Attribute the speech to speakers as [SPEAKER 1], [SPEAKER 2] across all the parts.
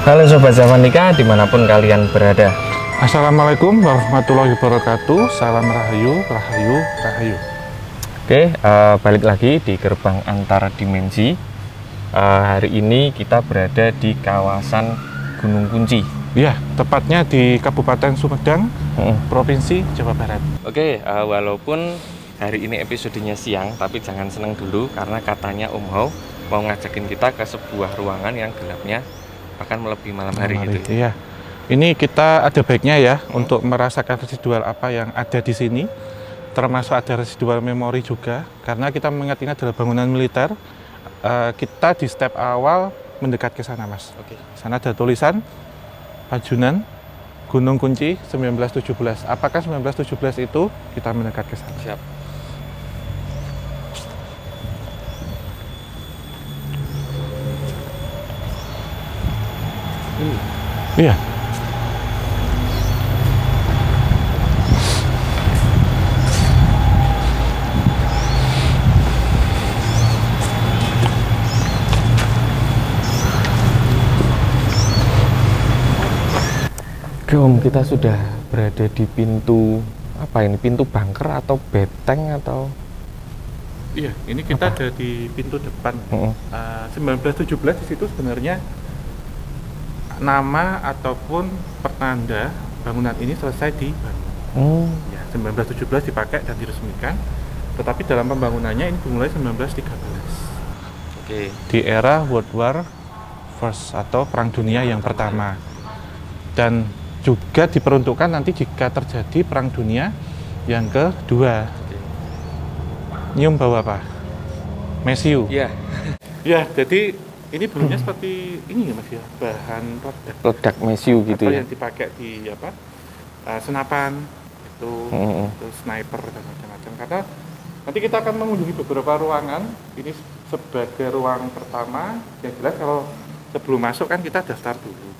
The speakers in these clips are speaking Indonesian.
[SPEAKER 1] Halo Sobat Javanika dimanapun kalian berada.
[SPEAKER 2] Assalamualaikum warahmatullahi wabarakatuh. Salam rahayu, rahayu, rahayu.
[SPEAKER 1] Oke, balik lagi di gerbang antara dimensi. Hari ini kita berada di kawasan Gunung Kunci.
[SPEAKER 2] Ya, tepatnya di Kabupaten Sumedang, Provinsi Jawa Barat.
[SPEAKER 1] Oke, walaupun hari ini episodenya siang, tapi jangan seneng dulu karena katanya Om Hao mau ngajakin kita ke sebuah ruangan yang gelapnya akan melebihi malam hari gitu.
[SPEAKER 2] Iya. Ini kita ada baiknya ya untuk merasakan residual apa yang ada di sini. Termasuk ada residual memori juga karena kita mengingat-ingat adalah bangunan militer. Kita di step awal mendekat ke sana, Mas.
[SPEAKER 1] Oke.
[SPEAKER 2] Sana ada tulisan Pajunan Gunung Kunci 1917. Apakah 1917 itu? Kita mendekat ke sana.
[SPEAKER 1] Siap.
[SPEAKER 2] Iya.
[SPEAKER 1] Oke Om, kita sudah berada di pintu apa ini? Pintu bunker atau beteng atau?
[SPEAKER 2] Iya, ini kita ada di pintu depan. 1917 di situ sebenarnya nama ataupun pertanda bangunan ini selesai dibangun. Ya, 1917 dipakai dan diresmikan. Tetapi dalam pembangunannya ini dimulai 1913.
[SPEAKER 1] Oke.
[SPEAKER 2] Di era World War First atau Perang Dunia yang pertama. Dan juga diperuntukkan nanti jika terjadi Perang Dunia yang kedua. Nyium bau apa? Mesiu.
[SPEAKER 1] Iya.
[SPEAKER 2] Ya, jadi ini bunyinya seperti ini ya Mas ya, bahan peledak.
[SPEAKER 1] Peledak mesiu gitu
[SPEAKER 2] atau
[SPEAKER 1] ya.
[SPEAKER 2] yang dipakai di apa? Senapan itu, terus sniper dan macam-macam. Karena nanti kita akan mengunjungi beberapa ruangan. Ini sebagai ruang pertama. Yang jelas kalau sebelum masuk kan kita daftar dulu.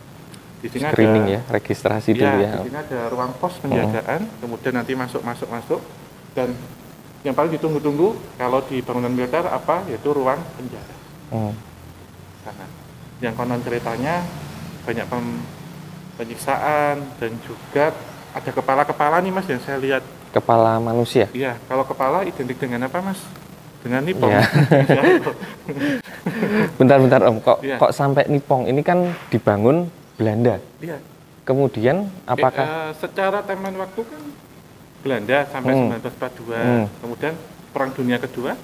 [SPEAKER 2] Di sini
[SPEAKER 1] Screening
[SPEAKER 2] ada,
[SPEAKER 1] ya, registrasi dulu ya.
[SPEAKER 2] Di sini ada ruang pos penjagaan. Kemudian nanti masuk. Dan yang paling ditunggu-tunggu kalau di bangunan militer apa? Yaitu ruang penjara. Sana. Yang konon ceritanya banyak penyiksaan dan juga ada kepala-kepala nih Mas yang saya lihat.
[SPEAKER 1] Kepala manusia?
[SPEAKER 2] Iya, kalau kepala identik dengan apa Mas? Dengan nipong.
[SPEAKER 1] Iya. Bentar Om, kok sampai nipong? Ini kan dibangun Belanda.
[SPEAKER 2] Iya.
[SPEAKER 1] Kemudian apakah?
[SPEAKER 2] Secara timeline waktu kan Belanda sampai 1942. Kemudian Perang Dunia Kedua,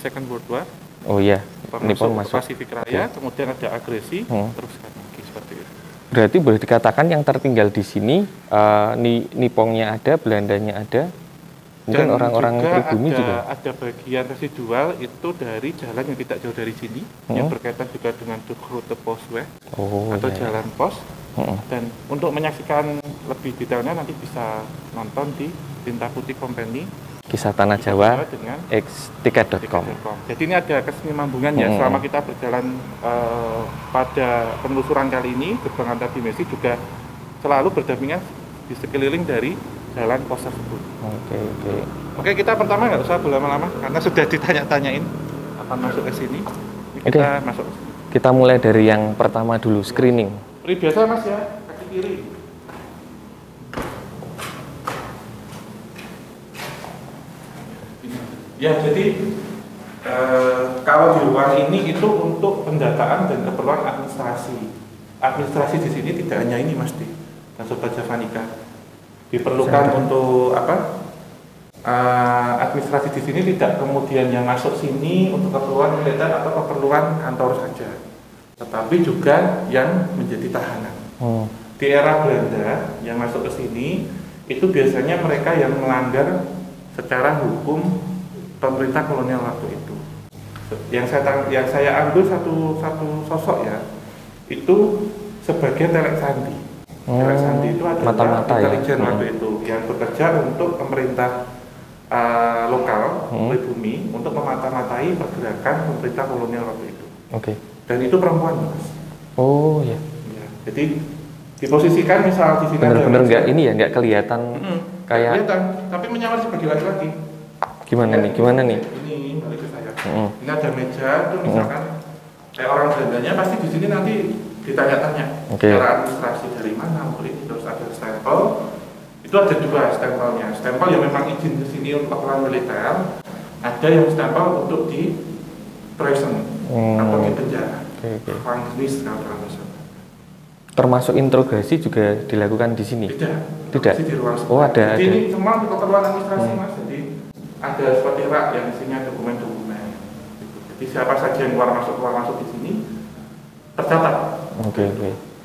[SPEAKER 2] Second World War.
[SPEAKER 1] Oh iya,
[SPEAKER 2] Nippon masuk Pasifik Raya, kemudian ada agresi, terus lagi seperti itu.
[SPEAKER 1] Berarti boleh dikatakan yang tertinggal di sini, Nippongnya ada, Belandanya ada, mungkin orang-orang pribumi juga.
[SPEAKER 2] Ada bagian residual itu dari jalan yang tidak jauh dari sini, yang berkaitan juga dengan Route Postweg atau jalan pos. Dan untuk menyaksikan lebih detailnya nanti bisa nonton di Tinta Putih Company.
[SPEAKER 1] Kisah Tanah Jawa x3.com.
[SPEAKER 2] Jadi ini ada kesinambungan ya selama kita berjalan pada penelusuran kali ini. Gerbang antar dimensi juga selalu berdampingan di sekeliling dari jalan pos tersebut. Oke, kita pertama nggak usah berlama-lama karena sudah ditanya-tanyain akan masuk ke sini. Kita masuk.
[SPEAKER 1] Kita mulai dari yang pertama dulu, screening.
[SPEAKER 2] Seperti biasa Mas ya, kaki kiri. Ya, jadi kalau di ruang ini itu untuk pendataan dan keperluan administrasi. Administrasi di sini tidak hanya ini Mas Di dan Sobat Javanika. Diperlukan untuk apa? Administrasi di sini tidak kemudian yang masuk sini untuk keperluan militer atau keperluan kantor saja, tetapi juga yang menjadi tahanan. Di era Belanda yang masuk ke sini itu biasanya mereka yang melanggar secara hukum pemerintah kolonial waktu itu. Yang saya ambil satu sosok ya, itu sebagai Telek Sandi. Telek Sandi itu adalah intelijen waktu itu yang bekerja untuk pemerintah lokal pribumi untuk memata-matai pergerakan pemerintah kolonial waktu itu. Dan itu perempuan Mas.
[SPEAKER 1] Oh ya.
[SPEAKER 2] Jadi diposisikan misal di sini
[SPEAKER 1] bener-bener nggak ini ya, nggak kelihatan kayak
[SPEAKER 2] kelihatan, tapi menyamar sebagai laki-laki.
[SPEAKER 1] Gimana nih?
[SPEAKER 2] Ini balik ke saya. Ini ada meja tuh misalkan kayak orang Belandanya pasti di sini nanti ditanya-tanya cara administrasi dari mana, terus ada stempel. Itu ada dua stempelnya. Stempel yang memang izin ke sini untuk keperluan militer, ada yang stempel untuk di prison atau di penjara. Fanglis kalau
[SPEAKER 1] termasuk interogasi juga dilakukan di sini? Tidak.
[SPEAKER 2] Di ruang
[SPEAKER 1] oh ada.
[SPEAKER 2] Ini cuma untuk keperluan administrasi Mas. Jadi ada seperti rak yang isinya dokumen-dokumen. Jadi siapa saja yang keluar masuk di sini tercatat.
[SPEAKER 1] Oke.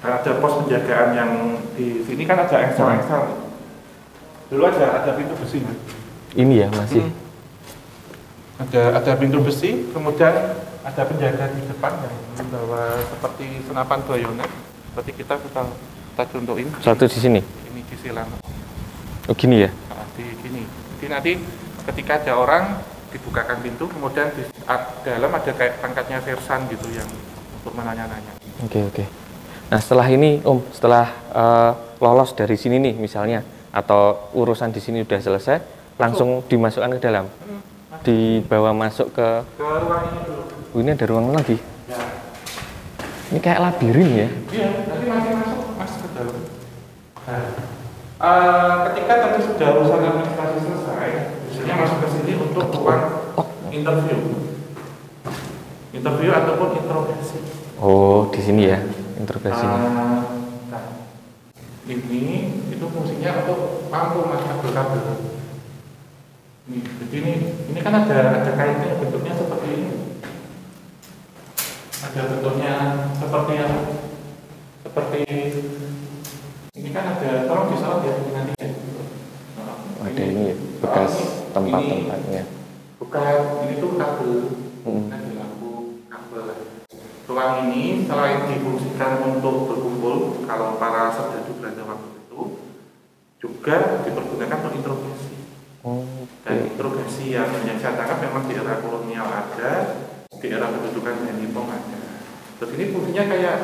[SPEAKER 2] Dan ada pos penjagaan yang di sini kan ada engsel-engsel. Dulu ada pintu besi.
[SPEAKER 1] Ini ya masih.
[SPEAKER 2] Ada pintu besi, kemudian ada penjaga di depan yang membawa seperti senapan bayonet. Seperti kita contohin.
[SPEAKER 1] Satu di sini.
[SPEAKER 2] Ini di silang.
[SPEAKER 1] Oh gini ya?
[SPEAKER 2] Di gini. Jadi nanti ketika ada orang dibukakan pintu, kemudian di dalam ada kayak pangkatnya sersan gitu yang untuk menanya-nanya.
[SPEAKER 1] Oke. Nah setelah ini setelah lolos dari sini nih misalnya, atau urusan di sini udah selesai, langsung dimasukkan ke dalam, dibawa masuk ke
[SPEAKER 2] ruang ini dulu.
[SPEAKER 1] Ini ada ruangan lagi.
[SPEAKER 2] Ya.
[SPEAKER 1] Ini kayak labirin ya?
[SPEAKER 2] Iya, nanti masuk ke dalam. Ketika tadi sudah urusan administrasi selesai, biasanya masuk ke sini untuk ruang interview ataupun interogasi.
[SPEAKER 1] Oh, di sini ya interogasinya.
[SPEAKER 2] Nah, ini itu fungsinya untuk lampu mas kabel-kabel. Jadi ini kan ada kainnya bentuknya seperti ini. Ada bentuknya seperti apa? Seperti ini kan ada, tolong disorot ya nanti ya.
[SPEAKER 1] Ada ini ya, bekas tempat-tempatnya.
[SPEAKER 2] Bukan, ini tuh kabel. Ada lampu kabel. Ruang ini selain difungsikan untuk berkumpul, kalau para serdadu Belanda waktu itu, juga dipergunakan untuk interogasi. Dan interogasi yang saya tangkap memang di era kolonial ada, di era pendudukan Nipong ada. Terus ini fungsinya kayak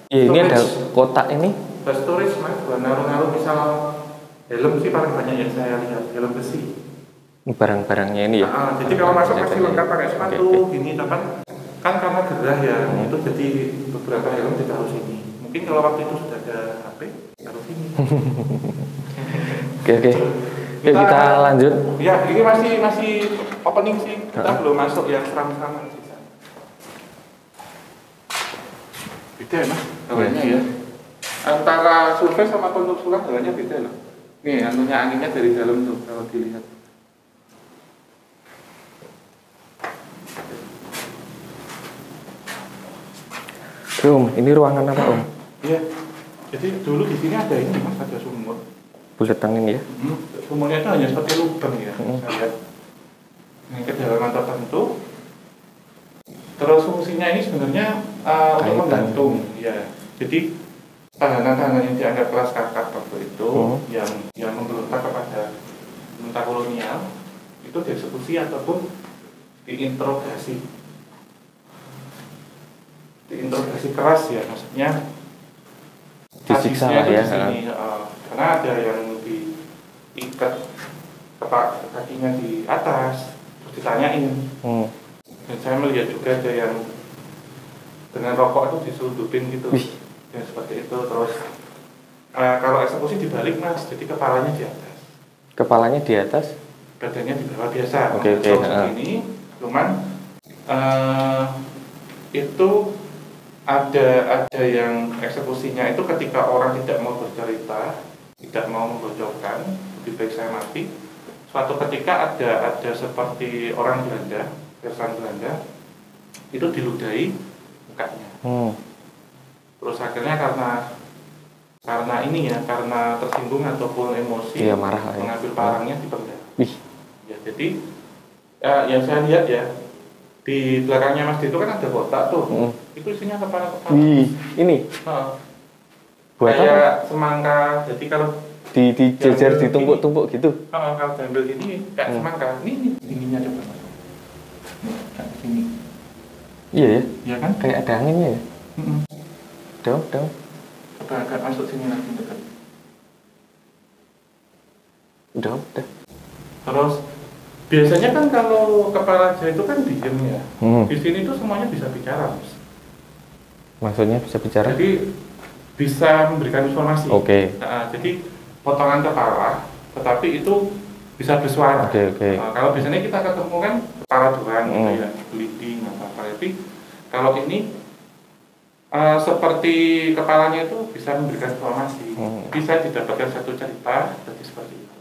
[SPEAKER 1] ini ada kotak ini.
[SPEAKER 2] Storage mas, buat naruh-naruh misal helm sih paling banyak yang saya lihat, helm besi.
[SPEAKER 1] Barang-barangnya ini ya.
[SPEAKER 2] Jadi kalau masuk pasti lengkap pakai sepatu, gini, kan karena gerah ya, itu jadi beberapa helm ditaruh sini. Mungkin kalau waktu itu sudah ada HP, taruh sini.
[SPEAKER 1] Oke. Kita lanjut.
[SPEAKER 2] Ya, ini masih opening sih. Kita belum masuk yang seram-seraman sih. Beda ya, Mas, hawanya ya. Antara survei sama kontur surat hawanya beda loh. Nih, anginnya dari dalam tuh kalau dilihat.
[SPEAKER 1] Om, ini ruangan apa Om?
[SPEAKER 2] Iya. Jadi dulu di sini ada ini Mas, ada sumur.
[SPEAKER 1] Buletan ini ya?
[SPEAKER 2] Sumurnya itu hanya seperti lubang ya. Saya lihat. Ini kedalaman tertentu. Terus fungsinya ini sebenarnya untuk menggantung, ya. Jadi tahanan-tahanan yang dianggap kelas kakap waktu itu, yang memberontak kepada pemerintah kolonial, itu dieksekusi ataupun diinterogasi. Diinterogasi keras ya, maksudnya
[SPEAKER 1] disiksa lah ya.
[SPEAKER 2] Karena ada yang diikat kakinya di atas, terus ditanyain. Dan saya melihat juga ada yang dengan rokok itu diseludupin gitu. Ya seperti itu. Terus kalau eksekusi dibalik Mas, jadi kepalanya di atas.
[SPEAKER 1] Kepalanya di atas?
[SPEAKER 2] Badannya di bawah biasa.
[SPEAKER 1] Oke.
[SPEAKER 2] Ini cuman itu ada yang eksekusinya itu ketika orang tidak mau bercerita, tidak mau membocorkan, lebih baik saya mati. Suatu ketika ada seperti orang Belanda, sersan Belanda, itu diludahi mukanya. Terus akhirnya karena ini ya, karena tersinggung ataupun emosi,
[SPEAKER 1] marah,
[SPEAKER 2] mengambil parangnya dipendam. Ya, jadi yang saya lihat ya, di belakangnya Mas itu kan ada kotak tuh. Itu isinya kepala-kepala.
[SPEAKER 1] Ini? Buat
[SPEAKER 2] kayak
[SPEAKER 1] apa?
[SPEAKER 2] semangka. Jadi kalau
[SPEAKER 1] dijejer, ditumpuk-tumpuk gitu?
[SPEAKER 2] Kalau diambil ini kayak semangka. Ini dinginnya coba Mas. Kayak gini.
[SPEAKER 1] Iya ya?
[SPEAKER 2] Iya kan?
[SPEAKER 1] Kayak ada anginnya ya? Daun.
[SPEAKER 2] Coba agak masuk sini lagi dekat.
[SPEAKER 1] Udah.
[SPEAKER 2] Terus biasanya kan kalau kepala raja itu kan diem ya. Di sini tuh semuanya bisa bicara Mas.
[SPEAKER 1] Maksudnya bisa bicara?
[SPEAKER 2] Jadi bisa memberikan informasi.
[SPEAKER 1] Oke.
[SPEAKER 2] Nah, jadi potongan kepala, tetapi itu bisa bersuara.
[SPEAKER 1] Oke.
[SPEAKER 2] Nah, kalau biasanya kita ketemu kan kepala doang, gitu ya, bleeding apa-apa. Tapi kalau ini seperti kepalanya itu bisa memberikan informasi, bisa didapatkan satu cerita, jadi seperti itu.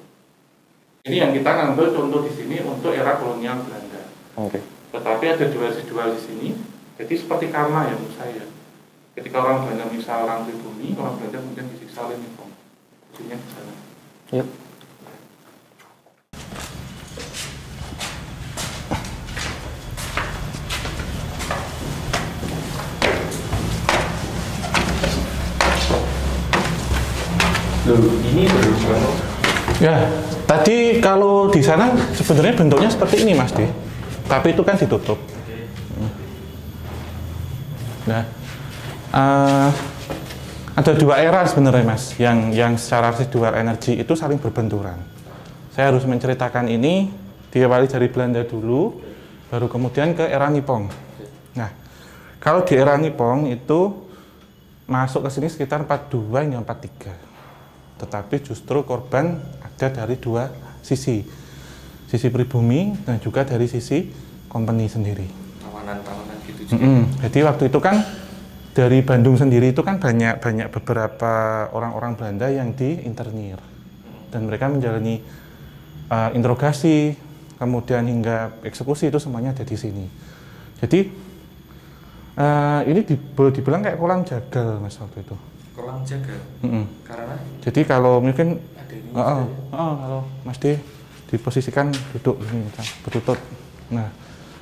[SPEAKER 2] Ini yang kita ngambil contoh di sini untuk era kolonial Belanda.
[SPEAKER 1] Oke.
[SPEAKER 2] Tetapi ada dual di sini, jadi seperti karma ya menurut saya. Ketika orang Belanda misal orang pribumi, orang Belanda kemudian disiksa oleh Nippon. Ujungnya di sana.
[SPEAKER 1] Yuk. Ini baru
[SPEAKER 2] Ya, tadi kalau di sana sebenarnya bentuknya seperti ini Mas D. Tapi itu kan ditutup. Nah, ada dua era sebenarnya Mas, yang secara residual energi itu saling berbenturan. Saya harus menceritakan ini diawali dari Belanda dulu, baru kemudian ke era Nippon. Nah, kalau di era Nippon itu masuk ke sini sekitar 42 hingga 43. Tetapi justru korban ada dari dua sisi pribumi dan juga dari sisi company sendiri.
[SPEAKER 1] Tawanan gitu juga.
[SPEAKER 2] Jadi waktu itu kan dari Bandung sendiri itu kan banyak beberapa orang-orang Belanda yang diinternir dan mereka menjalani interogasi, kemudian hingga eksekusi itu semuanya ada di sini. Jadi ini dibilang kayak kolam jagal Mas waktu itu.
[SPEAKER 1] Kolam jagal. Karena?
[SPEAKER 2] Jadi kalau mungkin
[SPEAKER 1] ada ini.
[SPEAKER 2] kalau Mas D diposisikan duduk ini berlutut. Nah,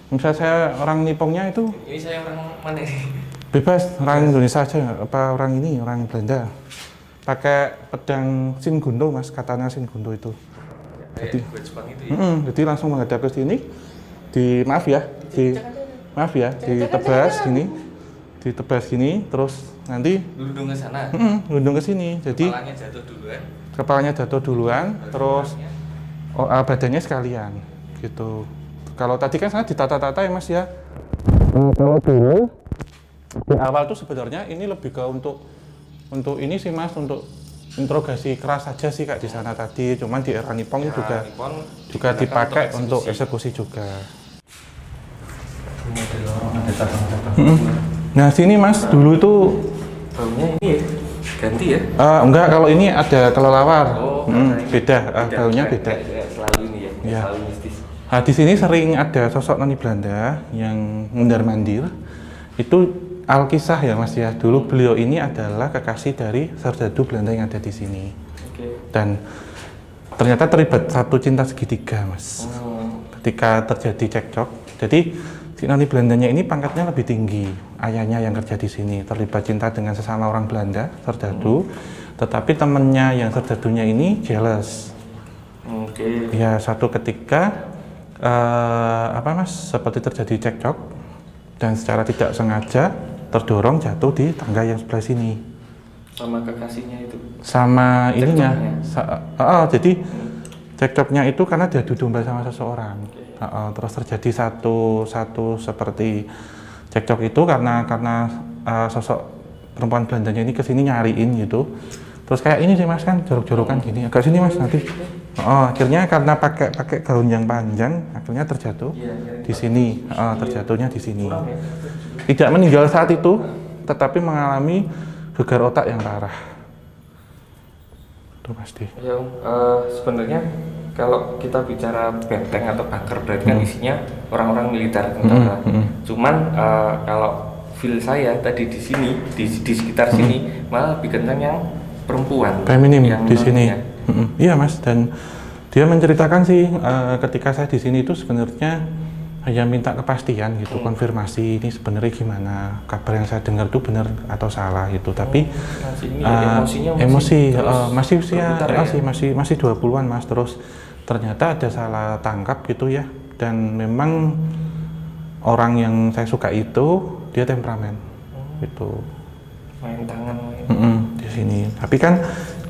[SPEAKER 2] misalnya saya orang Nipongnya itu.
[SPEAKER 1] Ini saya orang mana ini?
[SPEAKER 2] Bebas, orang Indonesia aja, apa orang ini, orang Belanda. Pakai pedang Shin Gundo Mas, katanya Shin Gundo itu. Jadi,
[SPEAKER 1] Jepang itu ya?
[SPEAKER 2] jadi langsung menghadap ke sini, ditebas gini, terus nanti
[SPEAKER 1] Lundung ke sana.
[SPEAKER 2] lundung ke sini. Jadi kepalanya jatuh duluan, terus badannya sekalian, gitu. Kalau tadi kan saya ditata-tata ya Mas ya. Kalau dulu di awal tuh sebenarnya ini lebih ke untuk ini sih Mas, untuk interogasi keras saja sih Kak di sana tadi. Cuman di era Nippon juga dipakai untuk eksekusi juga. Nah sini Mas dulu itu
[SPEAKER 1] baunya ini ya, ganti ya?
[SPEAKER 2] Enggak, kalau ini ada kelelawar. Beda, baunya beda.
[SPEAKER 1] Selalu ini ya, selalu mistis.
[SPEAKER 2] Nah, di sini sering ada sosok noni Belanda yang mondar-mandir. Itu Alkisah ya Mas ya. Dulu beliau ini adalah kekasih dari serdadu Belanda yang ada di sini. Dan ternyata terlibat satu cinta segitiga Mas. Ketika terjadi cekcok. Jadi si noni Belandanya ini pangkatnya lebih tinggi. Ayahnya yang kerja di sini terlibat cinta dengan sesama orang Belanda, serdadu. Tetapi temennya yang serdadunya ini jealous. Ya satu ketika seperti terjadi cekcok dan secara tidak sengaja terdorong jatuh di tangga yang sebelah sini.
[SPEAKER 1] Sama kekasihnya itu? Sama
[SPEAKER 2] ininya. Jadi cekcoknya itu karena diadu domba sama seseorang. Terus terjadi satu seperti cekcok itu karena sosok perempuan Belandanya ini kesini nyariin gitu. Terus kayak ini sih Mas kan jorok-jorokan gini. Agak sini Mas nanti. Akhirnya karena pakai gaun yang panjang, akhirnya terjatuh di sini. Terjatuhnya di sini. Tidak meninggal saat itu, tetapi mengalami gegar otak yang parah. Itu pasti.
[SPEAKER 1] Ya, sebenarnya kalau kita bicara benteng atau bunker berarti kan isinya orang-orang militer tentara. Cuman kalau feel saya tadi di sini di sekitar sini malah lebih kencang yang perempuan.
[SPEAKER 2] Feminim yang di sini. Iya Mas, dan dia menceritakan sih ketika saya di sini itu sebenarnya hanya minta kepastian gitu, konfirmasi ini sebenarnya gimana, kabar yang saya dengar itu benar atau salah gitu. Tapi emosi masih usia masih 20-an Mas, terus ternyata ada salah tangkap gitu ya, dan memang orang yang saya suka itu dia temperamen gitu,
[SPEAKER 1] main tangan
[SPEAKER 2] di sini. Tapi kan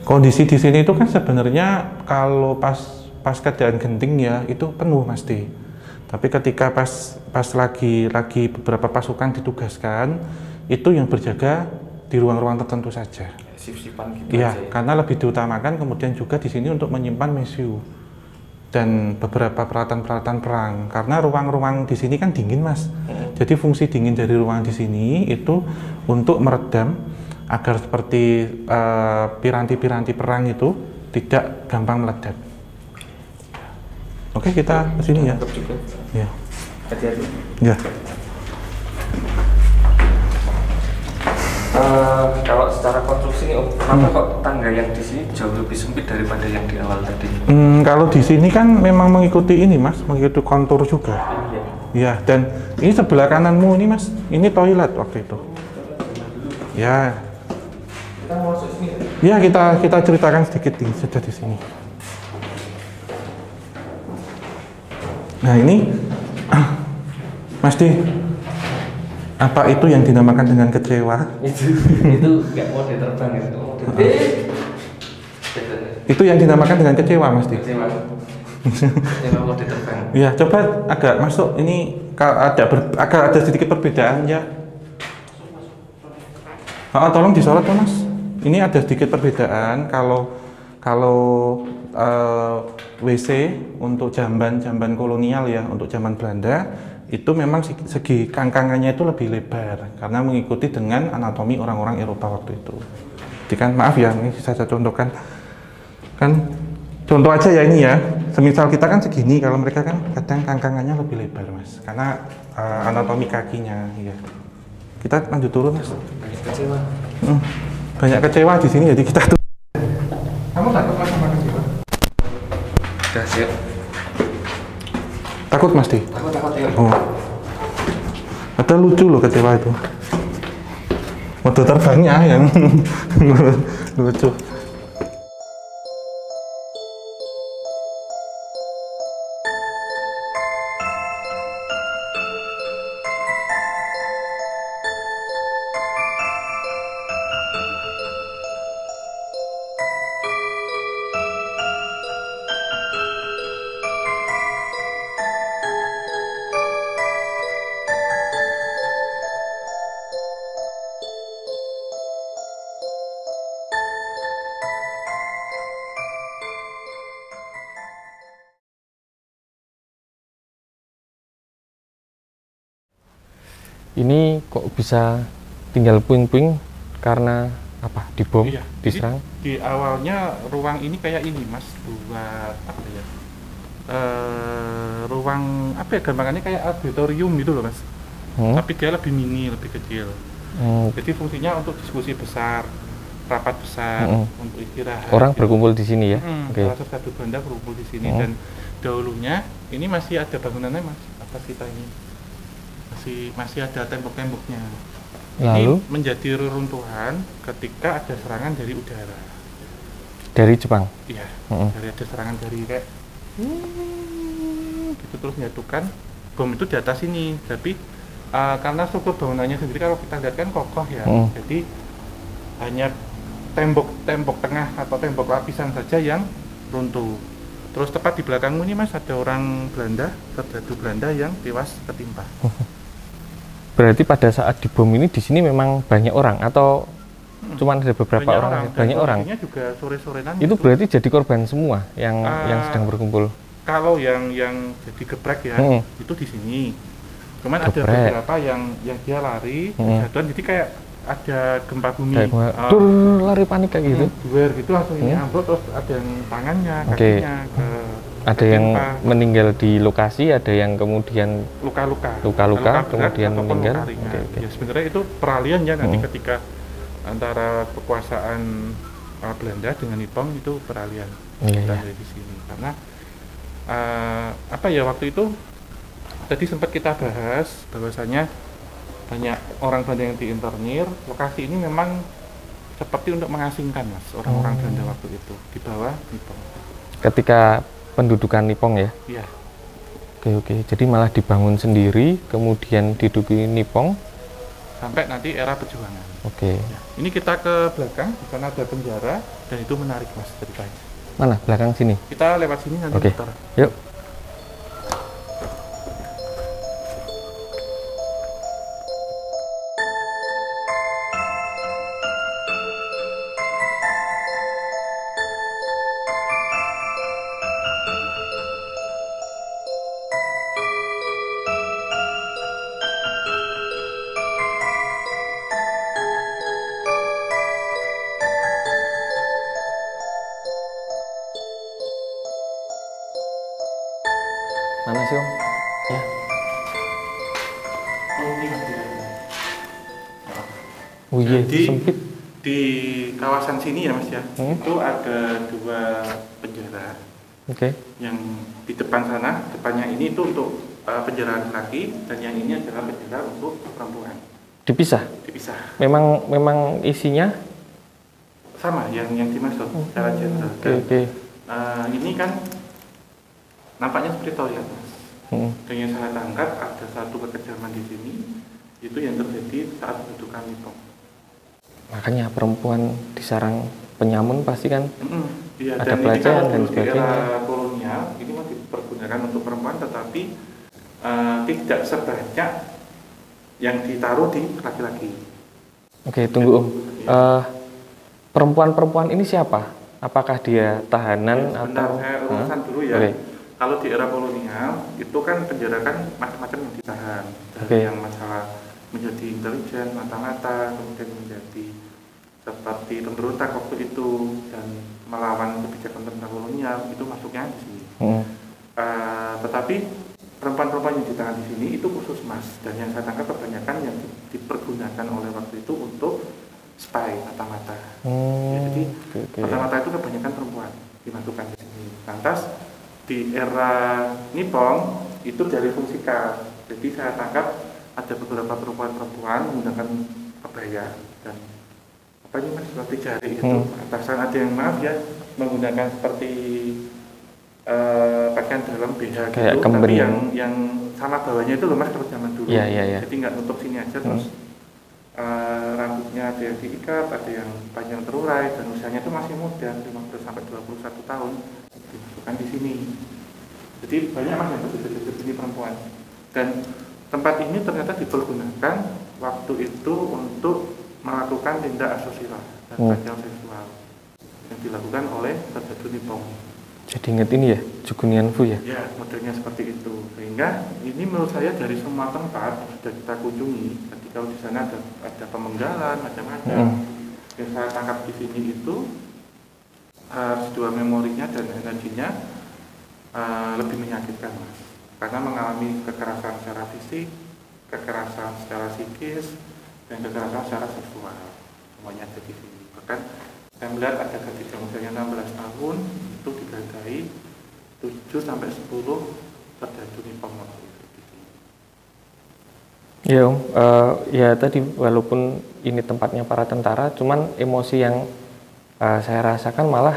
[SPEAKER 2] kondisi di sini itu kan sebenarnya kalau pas keadaan genting ya itu penuh Mas D. Tapi ketika pas lagi beberapa pasukan ditugaskan itu yang berjaga di ruang-ruang tertentu saja.
[SPEAKER 1] Sip-sipan gitu
[SPEAKER 2] Iya,
[SPEAKER 1] aja ya.
[SPEAKER 2] karena lebih diutamakan kemudian juga di sini untuk menyimpan mesiu dan beberapa peralatan-peralatan perang. Karena ruang-ruang di sini kan dingin, Mas. Jadi fungsi dingin dari ruang di sini itu untuk meredam agar seperti piranti-piranti perang itu tidak gampang meledak. Oke, kita ke sini ya. Ya.
[SPEAKER 1] Hati-hati.
[SPEAKER 2] Ya.
[SPEAKER 1] Kalau secara konstruksi ini, kenapa kok tangga yang di sini jauh lebih sempit daripada yang di awal tadi?
[SPEAKER 2] Kalau di sini kan memang mengikuti ini, Mas, mengikuti kontur juga. Ya, dan ini sebelah kananmu ini, Mas, ini toilet waktu itu. Ya.
[SPEAKER 1] Kita mau masuk sini.
[SPEAKER 2] Ya, kita ceritakan sedikit sudah di sini. Nah, ini Mas Di, apa itu yang dinamakan dengan kecewa?
[SPEAKER 1] itu nggak mode terbang itu.
[SPEAKER 2] Itu yang dinamakan dengan kecewa, Mas Di.
[SPEAKER 1] Kecewa. Kecewa mode terbang.
[SPEAKER 2] Ya, coba agak masuk. Ini agak ada sedikit perbedaan ya. Tolong disorot, Mas. Ini ada sedikit perbedaan kalau WC untuk jamban kolonial ya, untuk zaman Belanda itu memang segi kangkangannya itu lebih lebar karena mengikuti dengan anatomi orang-orang Eropa waktu itu. Jadi kan maaf ya, ini saya contohkan kan contoh aja ya ini ya. Semisal kita kan segini, kalau mereka kan kadang kangkangannya lebih lebar, Mas, karena anatomi kakinya ya. Kita lanjut turun, Mas.
[SPEAKER 1] Kecewa.
[SPEAKER 2] Banyak kecewa di sini, jadi kita tuh. Kamu takut, Mas, sama kecewa?
[SPEAKER 1] Udah siap.
[SPEAKER 2] Takut, Mas Di?
[SPEAKER 1] Takut ya.
[SPEAKER 2] Oh. Ada lucu loh kecewa itu. Mode terbangnya yang lucu.
[SPEAKER 1] Ini kok bisa tinggal puing-puing karena apa? Dibom,
[SPEAKER 2] Iya,
[SPEAKER 1] diserang?
[SPEAKER 2] di awalnya ruang ini kayak ini, Mas, buat apa ya? Ruang apa ya, gambarannya kayak auditorium gitu loh, Mas. Tapi dia lebih mini, lebih kecil. Jadi fungsinya untuk diskusi besar, rapat besar, untuk istirahat.
[SPEAKER 1] Orang
[SPEAKER 2] gitu.
[SPEAKER 1] berkumpul di sini ya?
[SPEAKER 2] Salah satu Belanda berkumpul di sini dan dahulunya ini masih ada bangunannya, Mas. Atas kita ini masih ada tembok-temboknya.
[SPEAKER 1] Lalu
[SPEAKER 2] ini menjadi reruntuhan ketika ada serangan dari udara.
[SPEAKER 1] Dari Jepang?
[SPEAKER 2] Iya, dari ada serangan dari kayak gitu, terus menyatukan bom itu di atas ini. Tapi karena struktur bangunannya sendiri kalau kita lihat kan kokoh ya, jadi hanya tembok tengah atau tembok lapisan saja yang runtuh. Terus tepat di belakangmu ini, Mas, ada orang Belanda, serdadu Belanda yang tewas ketimpa.
[SPEAKER 1] Berarti pada saat dibom ini di sini memang banyak orang atau cuma ada beberapa orang? Banyak orang.
[SPEAKER 2] Juga sore-sore nanti.
[SPEAKER 1] Itu berarti jadi korban semua yang sedang berkumpul.
[SPEAKER 2] Kalau yang jadi geprek ya, itu di sini. Cuman
[SPEAKER 1] geprek.
[SPEAKER 2] Ada beberapa yang dia lari, jatuhan, jadi kayak ada gempa bumi.
[SPEAKER 1] Lari panik kayak gitu.
[SPEAKER 2] Duer gitu langsung ini ambruk, terus ada yang tangannya, kakinya
[SPEAKER 1] ada yang meninggal di lokasi, ada yang kemudian
[SPEAKER 2] luka-luka
[SPEAKER 1] kemudian meninggal.
[SPEAKER 2] Ya sebenarnya itu peralihan ya nanti ketika antara kekuasaan Belanda dengan Nippon itu peralihan dari di sini karena apa ya waktu itu tadi sempat kita bahas bahwasanya banyak orang Belanda yang diinternir. Lokasi ini memang seperti untuk mengasingkan, Mas, orang-orang Belanda waktu itu di bawah Nippon. Ketika pendudukan Nippon ya? Iya.
[SPEAKER 1] Oke. Jadi malah dibangun sendiri, kemudian diduduki Nippon
[SPEAKER 2] sampai nanti era perjuangan.
[SPEAKER 1] Oke.
[SPEAKER 2] Ya. Ini kita ke belakang, di sana ada penjara dan itu menarik, Mas, ceritanya.
[SPEAKER 1] Mana? Belakang sini?
[SPEAKER 2] Kita lewat sini nanti.
[SPEAKER 1] Oke. Yuk. Mana sih Om? Ya.
[SPEAKER 2] Oh, ini Mas.
[SPEAKER 1] Oh iya,
[SPEAKER 2] Jadi
[SPEAKER 1] sempit.
[SPEAKER 2] di kawasan sini ya Mas ya, itu ada 2 penjara.
[SPEAKER 1] Oke.
[SPEAKER 2] Yang di depan sana, depannya ini itu untuk penjara laki, dan yang ini adalah penjara untuk perempuan.
[SPEAKER 1] Dipisah.
[SPEAKER 2] Dipisah.
[SPEAKER 1] Memang isinya
[SPEAKER 2] Sama yang dimaksud secara general.
[SPEAKER 1] Oke.
[SPEAKER 2] Ini kan nampaknya seperti toilet Mas. Dan yang saya tangkap ada satu kekejaman di sini, itu yang terjadi saat pendudukan Nippon.
[SPEAKER 1] Makanya perempuan disarang penyamun pasti kan
[SPEAKER 2] Ya,
[SPEAKER 1] ada
[SPEAKER 2] dan
[SPEAKER 1] pelecehan
[SPEAKER 2] ini
[SPEAKER 1] dan
[SPEAKER 2] kan di
[SPEAKER 1] sebagainya.
[SPEAKER 2] era kolonial ini masih dipergunakan untuk perempuan, tetapi tidak sebanyak yang ditaruh di laki-laki.
[SPEAKER 1] Oke, tunggu Om. Perempuan-perempuan ini siapa? Apakah dia tahanan
[SPEAKER 2] Ya,
[SPEAKER 1] atau?
[SPEAKER 2] saya urusan dulu ya.
[SPEAKER 1] Oke.
[SPEAKER 2] Kalau di era kolonial itu kan penjara kan macam-macam yang ditahan. Dari
[SPEAKER 1] Oke.
[SPEAKER 2] yang masalah menjadi intelijen, mata-mata, kemudian menjadi seperti pemberontak waktu itu dan melawan kebijakan tentang kolonial, itu masuknya di sini. Tetapi perempuan-perempuan yang ditahan di sini itu khusus Mas, dan yang saya tangkap kebanyakan yang dipergunakan oleh waktu itu untuk spy mata-mata. Ya, jadi mata-mata itu kebanyakan perempuan dimasukkan di sini. Lantas di era Nippon itu dari fungsi K. Jadi saya tangkap ada beberapa perempuan-perempuan menggunakan kebaya dan apa ini Mas, seperti jari itu. Atasan ada yang maaf ya menggunakan seperti pakaian dalam BH
[SPEAKER 1] kayak
[SPEAKER 2] gitu,
[SPEAKER 1] kemben.
[SPEAKER 2] tapi yang sama bawahnya itu loh Mas, kalau zaman dulu.
[SPEAKER 1] Iya.
[SPEAKER 2] Jadi nggak nutup sini aja, terus rambutnya ada yang diikat, ada yang panjang terurai, dan usianya itu masih muda, 15 sampai 21 tahun, dimasukkan di sini. Jadi banyak Mas yang berbeda-beda ini perempuan. Dan tempat ini ternyata dipergunakan waktu itu untuk melakukan tindak asusila dan pelecehan seksual yang dilakukan oleh Rajadu Nippon.
[SPEAKER 1] Jadi ingat ini ya, Jugunianfu ya?
[SPEAKER 2] Ya, modelnya seperti itu. Sehingga ini menurut saya dari semua tempat yang sudah kita kunjungi, ketika di sana ada pemenggalan macam-macam. Yang saya tangkap di sini itu dua memorinya dan energinya lebih menyakitkan Mas. Karena mengalami kekerasan secara fisik, kekerasan secara psikis, dan kekerasan secara seksual. Semuanya ada di sini. Bahkan saya melihat ada gadis yang usianya 16 tahun itu digadahi 7 sampai 10 Rajadu Nippon.
[SPEAKER 1] Ya Om, ya tadi walaupun ini tempatnya para tentara, cuman emosi yang saya rasakan malah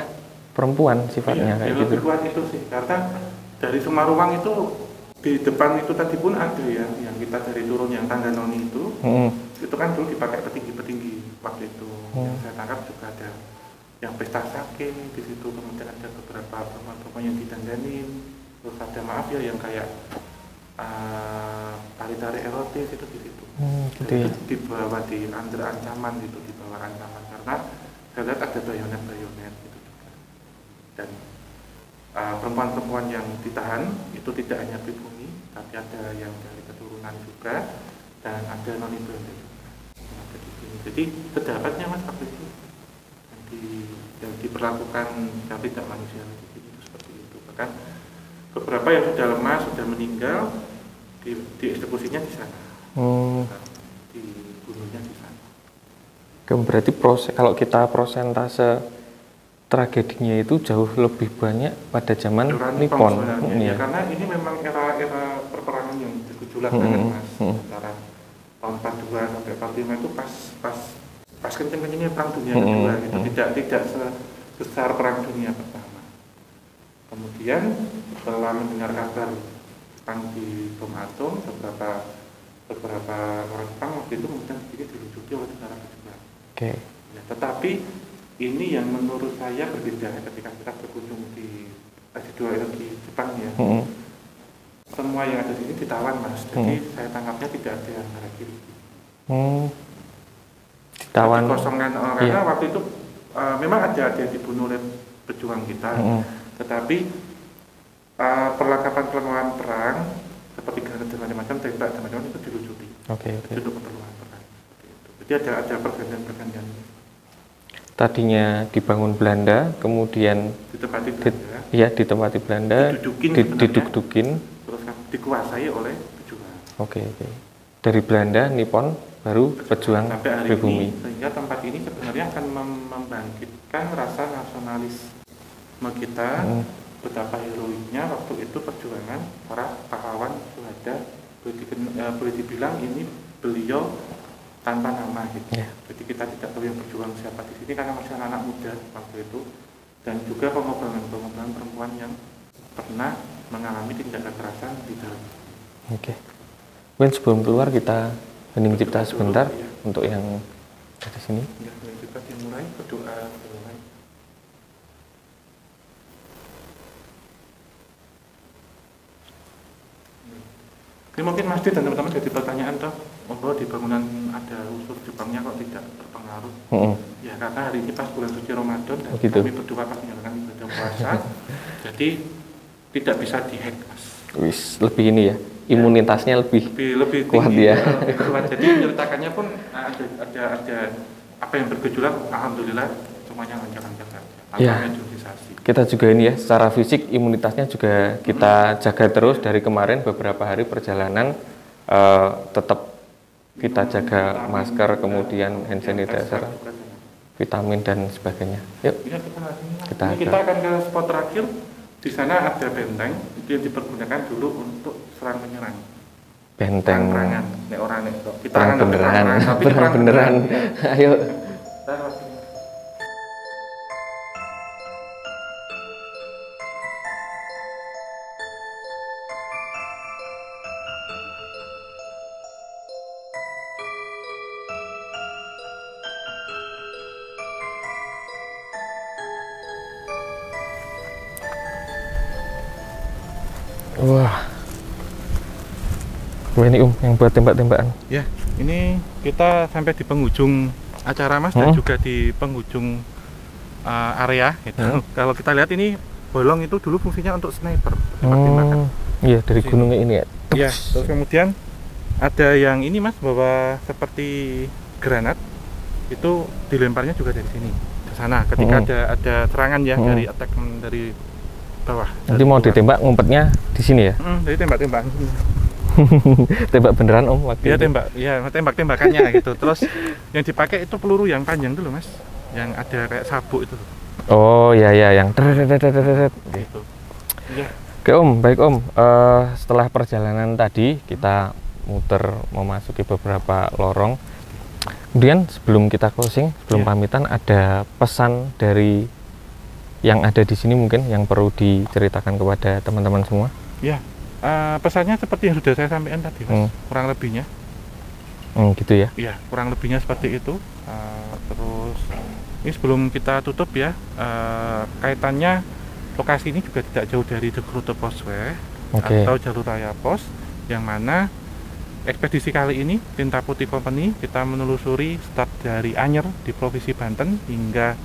[SPEAKER 1] perempuan sifatnya kayak gitu.
[SPEAKER 2] Lebih kuat itu sih, karena dari semua ruang itu di depan itu tadi pun ada ya, yang kita dari turun yang tangga noni itu kan dulu dipakai petinggi-petinggi waktu itu. Yang saya tangkap juga ada yang pesta sake di situ, kemudian ada beberapa perempuan yang didandanin, terus ada maaf ya yang kayak tari-tari erotis itu di situ.
[SPEAKER 1] Gitu ya.
[SPEAKER 2] Di bawah di under ancaman gitu, di bawah ancaman karena saya lihat ada bayonet gitu juga. Dan perempuan-perempuan yang ditahan itu tidak hanya pribumi, tapi ada yang dari keturunan juga dan ada non Indo juga yang ada di sini. Jadi terdapatnya Mas waktu itu yang diperlakukan yang tidak manusiawi di sini itu seperti itu. Bahkan beberapa yang sudah lemah, sudah meninggal, dieksekusinya di sana, dibunuhnya di sana.
[SPEAKER 1] Berarti kalau kita prosentase tragedinya itu jauh lebih banyak pada zaman Nippon.
[SPEAKER 2] Ya, karena ini memang era perperangan yang bergejolak banget Mas, antara tahun 42 sampai 45 itu pas kenceng-kencengnya perang dunia kedua gitu, tidak sebesar perang dunia pertama. Kemudian setelah mendengar kabar Jepang di bom atom, beberapa orang Jepang waktu itu kemudian sedikit dirujuki oleh tentara Jepang. Ya, tetapi ini yang menurut saya berbeda ketika kita berkunjung di S2 di Jepang ya. Semua yang ada di sini ditawan Mas, jadi saya tangkapnya tidak ada yang harakiri.
[SPEAKER 1] Ditawan
[SPEAKER 2] kosongan karena waktu itu memang ada yang dibunuh oleh pejuang kita, tetapi perlengkapan perang seperti granat dan macam-macam, tembak dan macam-macam itu dilucuti. Itu untuk keperluan perang. Jadi ada pergantian.
[SPEAKER 1] Tadinya dibangun Belanda, kemudian
[SPEAKER 2] ditempati Belanda,
[SPEAKER 1] ditempati Belanda, diduduk-dukin,
[SPEAKER 2] terus dikuasai oleh pejuang.
[SPEAKER 1] Oke. Dari Belanda, Nippon, baru pejuang
[SPEAKER 2] sampai hari
[SPEAKER 1] pribumi.
[SPEAKER 2] ini, sehingga tempat ini sebenarnya akan membangkitkan rasa nasionalisme kita, betapa heroiknya waktu itu perjuangan para pahlawan syuhada. Boleh dibilang ini beliau tanpa nama gitu. Jadi kita tidak tahu yang berjuang siapa di sini karena masih anak muda waktu itu, dan juga pengobatan perempuan yang pernah mengalami tindak kekerasan di dalam.
[SPEAKER 1] Oke. Mungkin sebelum keluar kita hening cipta sebentar untuk yang dari sini.
[SPEAKER 2] Ya, kita dimulai berdoa. Ini mungkin Mas Di dan teman-teman jadi pertanyaan toh, bahwa di bangunan ada unsur Jepangnya kok tidak berpengaruh? Ya karena hari ini pas bulan suci Ramadan dan kami berdua pas menjalankan ibadah puasa, jadi tidak bisa dihack, Mas.
[SPEAKER 1] Wis, lebih ini ya, imunitasnya lebih kuat
[SPEAKER 2] tinggi,
[SPEAKER 1] ya.
[SPEAKER 2] Lebih kuat. Jadi menyertakannya pun ada apa yang bergejolak, alhamdulillah semuanya lancar-lancar saja.
[SPEAKER 1] Ya. Kita juga ini ya, secara fisik imunitasnya juga kita jaga terus dari kemarin beberapa hari perjalanan, tetap kita jaga masker, kemudian hand sanitizer, vitamin dan sebagainya. Yuk, kita
[SPEAKER 2] akan ke spot terakhir. Di sana ada benteng itu yang dipergunakan dulu untuk serang menyerang.
[SPEAKER 1] Benteng.
[SPEAKER 2] Perang-perangan. Kita
[SPEAKER 1] perang beneran. Perang beneran. Ayo. Wah, ini yang buat tembak-tembakan.
[SPEAKER 2] Ya, ini kita sampai di penghujung acara, Mas, dan juga di penghujung area. Gitu. Kalau kita lihat ini bolong itu dulu fungsinya untuk sniper, tembak-tembakan.
[SPEAKER 1] Iya, dari gunungnya ini ya.
[SPEAKER 2] Iya, terus kemudian ada yang ini, Mas, bahwa seperti granat itu dilemparnya juga dari sini ke sana. Ketika ada serangan ya dari attack dari bawah.
[SPEAKER 1] Nanti mau ditembak ngumpetnya di sini ya?
[SPEAKER 2] Jadi tembak-tembakan.
[SPEAKER 1] Tembak beneran Om waktu
[SPEAKER 2] itu? Tembak-tembakannya gitu. Terus yang dipakai itu peluru yang panjang dulu, Mas, yang ada kayak sabuk itu.
[SPEAKER 1] Oh ya yang gitu.
[SPEAKER 2] Ya.
[SPEAKER 1] Oke Om, baik Om. Setelah perjalanan tadi kita muter memasuki beberapa lorong. Kemudian sebelum kita closing, sebelum pamitan, ada pesan dari yang ada di sini mungkin yang perlu diceritakan kepada teman-teman semua?
[SPEAKER 2] Ya, pesannya seperti yang sudah saya sampaikan tadi, Mas. Kurang lebihnya.
[SPEAKER 1] Gitu ya?
[SPEAKER 2] Iya, kurang lebihnya seperti itu. Terus ini sebelum kita tutup ya, kaitannya lokasi ini juga tidak jauh dari The Groote Bosweg atau jalur raya pos, yang mana ekspedisi kali ini Tinta Putih Company kita menelusuri start dari Anyer di Provinsi Banten hingga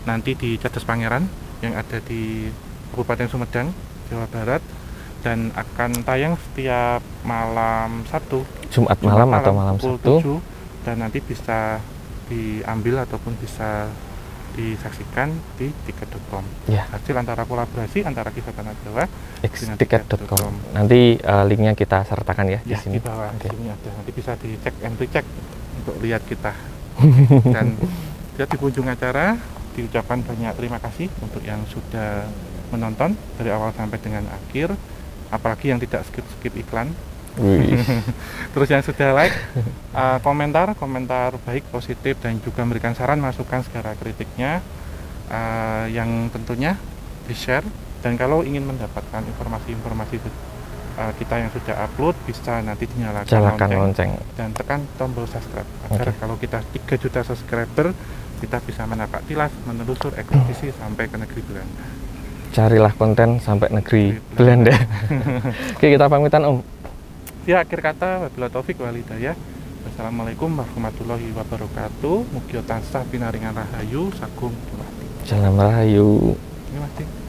[SPEAKER 2] nanti di Cadas Pangeran yang ada di Kabupaten Sumedang, Jawa Barat, dan akan tayang setiap malam Sabtu,
[SPEAKER 1] Jumat malam atau malam Sabtu,
[SPEAKER 2] 7, dan nanti bisa diambil ataupun bisa disaksikan di tiket.com. Hasil antara kolaborasi antara Kisah Tanah Jawa dengan
[SPEAKER 1] tiket.com. Nanti linknya kita sertakan ya di sini.
[SPEAKER 2] Di bawah sini ada. Nanti bisa dicek and recheck untuk lihat kita. Dan di penghujung acara diucapkan banyak terima kasih untuk yang sudah menonton dari awal sampai dengan akhir, apalagi yang tidak skip iklan. Terus yang sudah like, komentar baik, positif, dan juga memberikan saran masukan segala kritiknya, yang tentunya di share. Dan kalau ingin mendapatkan informasi-informasi kita yang sudah upload, bisa nanti dinyalakan lonceng dan tekan tombol subscribe agar kalau kita 3 juta subscriber kita bisa menapak tilas menelusur ekspedisi sampai ke negeri Belanda.
[SPEAKER 1] Carilah konten sampai negeri Belanda. Oke, kita pamitan Om.
[SPEAKER 2] Ya, akhir kata, wabillahi taufik wal hidayah. Wassalamualaikum warahmatullahi wabarakatuh. Mugi tansah pinaringan rahayu sagung.
[SPEAKER 1] Salam rahayu.
[SPEAKER 2] Terima kasih.